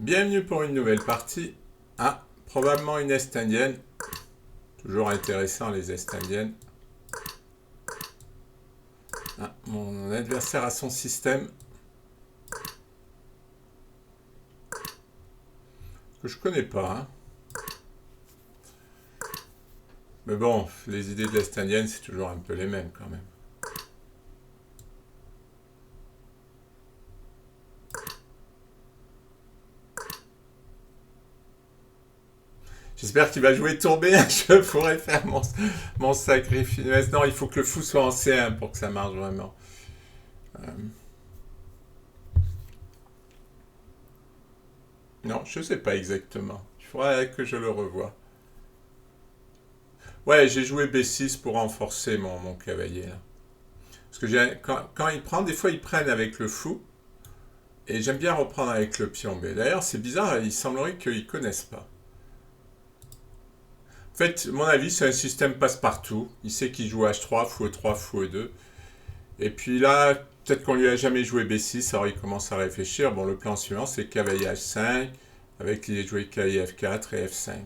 Bienvenue pour une nouvelle partie. Ah, probablement une Est indienne. Toujours intéressant les Est indiennes. Ah, mon adversaire a son système. Que je connais pas. Hein. Mais bon, les idées de l'Est indienne, c'est toujours un peu les mêmes quand même. J'espère qu'il va jouer tour B1. Je pourrais faire mon sacrifice. Non, il faut que le fou soit en C1 pour que ça marche vraiment. Non, je sais pas exactement. Il faudrait que je le revoie. Ouais, j'ai joué B6 pour renforcer mon cavalier là. Parce que quand il prend, des fois ils prennent avec le fou. Et j'aime bien reprendre avec le pion B. D'ailleurs, c'est bizarre, il semblerait qu'ils connaissent pas. En fait, mon avis, c'est un système passe-partout. Il sait qu'il joue H3, fou E3, fou E2. Et puis là, peut-être qu'on lui a jamais joué B6, alors il commence à réfléchir. Bon, le plan suivant, c'est cavalier H5, avec l'idée de jouer cavalier F4 et F5.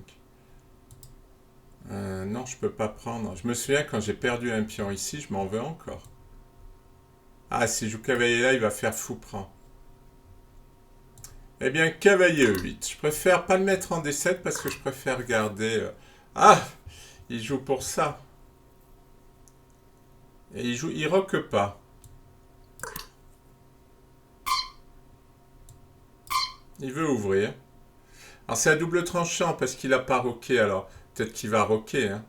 Non, je peux pas prendre. Je me souviens quand j'ai perdu un pion ici, je m'en veux encore. Ah, si je joue cavalier là, il va faire fou prend. Eh bien, cavalier E8. Je préfère pas le mettre en D7 parce que je préfère garder... Ah, il joue pour ça. Et il roque pas. Il veut ouvrir. Alors c'est à double tranchant parce qu'il a pas roqué alors. Peut-être qu'il va roquer. Hein.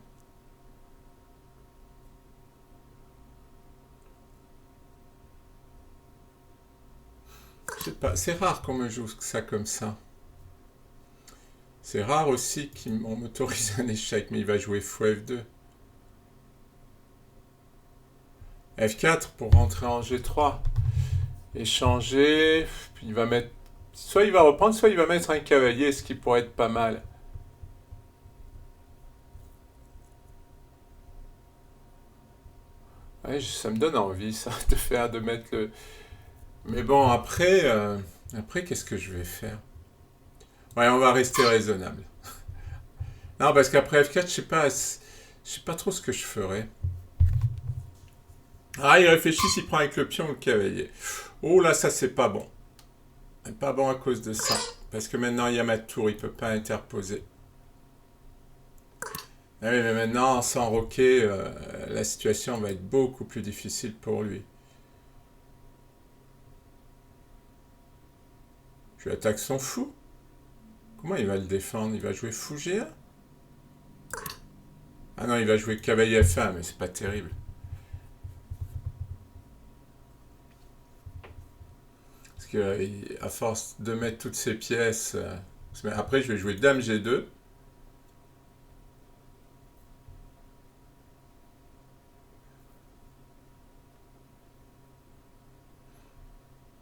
Je sais pas. C'est rare qu'on me joue ça comme ça. C'est rare aussi qu'on m'autorise un échec, mais il va jouer fou F2. F4 pour rentrer en G3. Échanger. Puis il va mettre. Soit il va reprendre, soit il va mettre un cavalier, ce qui pourrait être pas mal. Ouais, ça me donne envie, ça, de mettre le. Mais bon, après, qu'est-ce que je vais faire? Ouais, on va rester raisonnable. Non, parce qu'après F4, je sais pas trop ce que je ferais. Ah, il réfléchit s'il prend avec le pion ou le cavalier. Oh là, ça c'est pas bon. C'est pas bon à cause de ça. Parce que maintenant il y a ma tour, il peut pas interposer. Ah oui, mais maintenant, sans roquer, la situation va être beaucoup plus difficile pour lui. Je lui attaque son fou. Comment il va le défendre? Il va jouer fou G1? Ah non, il va jouer cavalier F1, mais c'est pas terrible. Parce que à force de mettre toutes ces pièces. Après, je vais jouer Dame G2.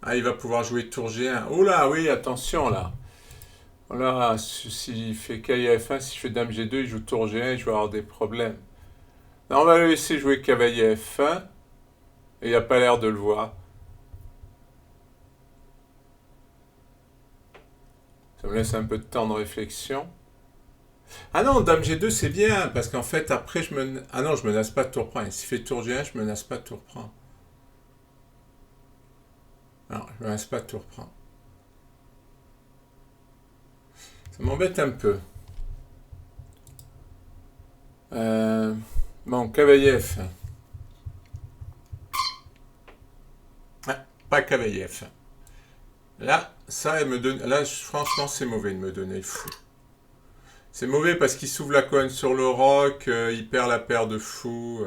Ah, il va pouvoir jouer tour G1. Oh là, oui, attention là. Là, s'il fait cavalier F1, si je fais Dame G2, il joue tour G1, je vais avoir des problèmes. Non, on va le laisser jouer cavalier F1. Et il n'a pas l'air de le voir. Ça me laisse un peu de temps de réflexion. Ah non, Dame G2 c'est bien, parce qu'en fait après je me... Ah non, je menace pas de tour prend. S'il fait tour G1, je menace pas de tour prend. Non, je menace pas de tour prend. Ça m'embête un peu. Euh... Bon, cavalier F1. Ah, pas cavalier F1. Là, ça, elle me donne... Là, franchement, c'est mauvais de me donner le fou. C'est mauvais parce qu'il s'ouvre la colonne sur le roc, il perd la paire de fous.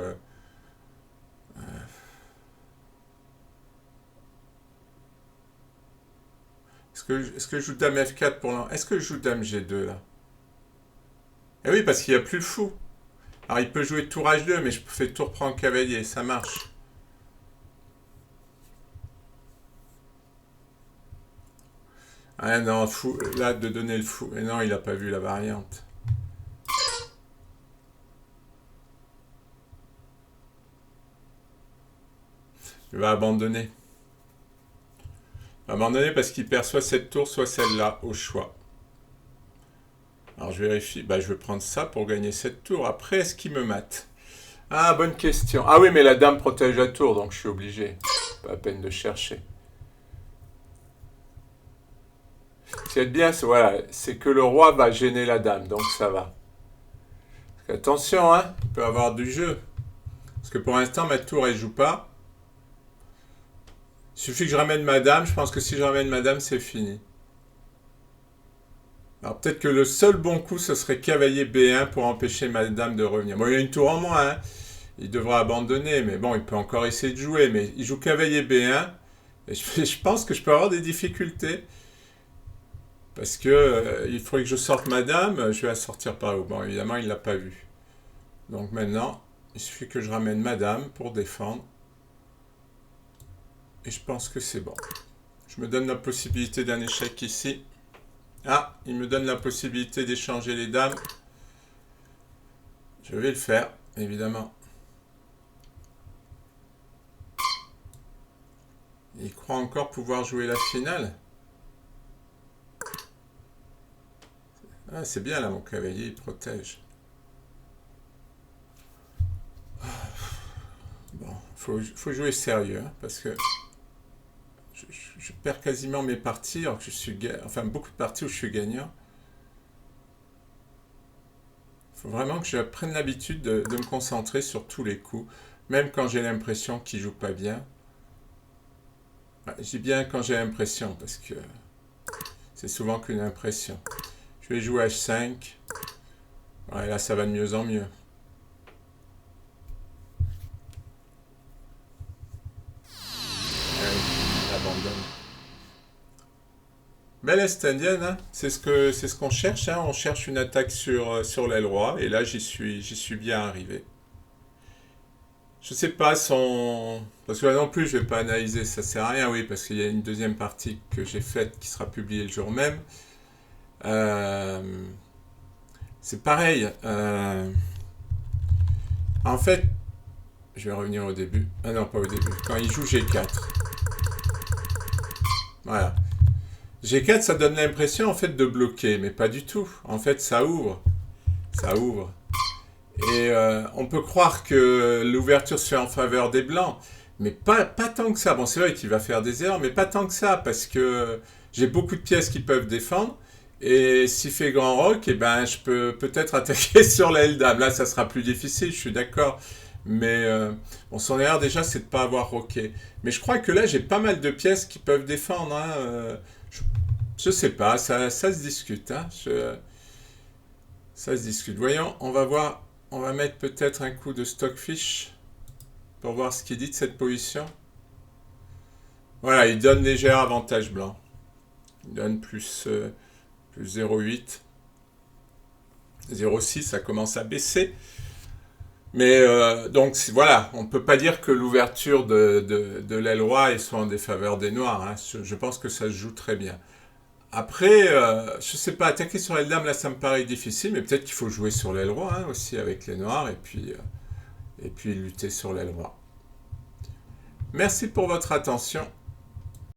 Est-ce que je joue Dame F4 pour l'instant? Est-ce que je joue Dame G2 là? Eh oui, parce qu'il n'y a plus le fou. Alors il peut jouer tour H2, mais je fais tour prend cavalier, ça marche. Ah non, fou, là de donner le fou. Mais non, il n'a pas vu la variante. Il va abandonner. À un moment donné, parce qu'il perd soit cette tour, soit celle-là, au choix. Alors je vérifie, bah, je vais prendre ça pour gagner cette tour. Après, est-ce qu'il me mate? Ah, bonne question. Ah oui, mais la dame protège la tour, donc je suis obligé. Pas la peine de chercher. Ce qui est bien, voilà, c'est que le roi va gêner la dame, donc ça va. Attention, hein, il peut y avoir du jeu. Parce que pour l'instant, ma tour, elle joue pas. Il suffit que je ramène ma dame. Je pense que si je ramène ma dame, c'est fini. Alors peut-être que le seul bon coup, ce serait cavalier B1 pour empêcher ma dame de revenir. Bon, il a une tour en moins, hein. Il devra abandonner, mais bon, il peut encore essayer de jouer. Mais il joue cavalier B1. Et je pense que je peux avoir des difficultés. Parce que il faudrait que je sorte ma dame. Je vais la sortir par où? Bon, évidemment, il ne l'a pas vu. Donc maintenant, il suffit que je ramène ma dame pour défendre. Et je pense que c'est bon. Je me donne la possibilité d'un échec ici. Ah, il me donne la possibilité d'échanger les dames. Je vais le faire, évidemment. Il croit encore pouvoir jouer la finale. Ah, c'est bien là, mon cavalier, il protège. Bon, faut jouer sérieux, hein, parce que je perds quasiment mes parties, alors que je suis enfin beaucoup de parties où je suis gagnant. Il faut vraiment que je prenne l'habitude de me concentrer sur tous les coups, même quand j'ai l'impression qu'il joue pas bien. Je dis bien quand j'ai l'impression, parce que c'est souvent qu'une impression. Je vais jouer H5. Ouais, là, ça va de mieux en mieux. Ouais, il abandonne. Belle est indienne, hein, c'est ce qu'on cherche. Hein. On cherche une attaque sur l'aile roi, et là, j'y suis bien arrivé. Je sais pas son... Parce que là non plus, je vais pas analyser, ça sert à rien, oui, parce qu'il y a une deuxième partie que j'ai faite qui sera publiée le jour même. Euh, C'est pareil. En fait, je vais revenir au début. Ah non, pas au début. Quand il joue G4. Voilà. G4, ça donne l'impression en fait de bloquer, mais pas du tout. En fait, ça ouvre. Ça ouvre. Et on peut croire que l'ouverture se fait en faveur des blancs, mais pas tant que ça. Bon, c'est vrai qu'il va faire des erreurs, mais pas tant que ça, parce que j'ai beaucoup de pièces qui peuvent défendre. Et s'il fait grand roc, eh ben, je peux peut-être attaquer sur l'aile dame. Là, ça sera plus difficile, je suis d'accord. Mais bon, son erreur déjà, c'est de ne pas avoir roqué. Mais je crois que là, j'ai pas mal de pièces qui peuvent défendre. Hein. Je sais pas, ça se discute. Hein. Ça se discute. Voyons, on va voir. On va mettre peut-être un coup de stockfish pour voir ce qu'il dit de cette position. Voilà, il donne léger avantage blanc. Il donne plus 0,8. 0,6, ça commence à baisser. Mais donc voilà, on ne peut pas dire que l'ouverture de l'aile roi soit en défaveur des noirs. Hein. Je pense que ça se joue très bien. Après, je sais pas, attaquer sur l'aile dame, là ça me paraît difficile, mais peut-être qu'il faut jouer sur l'aile roi hein, aussi avec les noirs et puis lutter sur l'aile roi. Merci pour votre attention.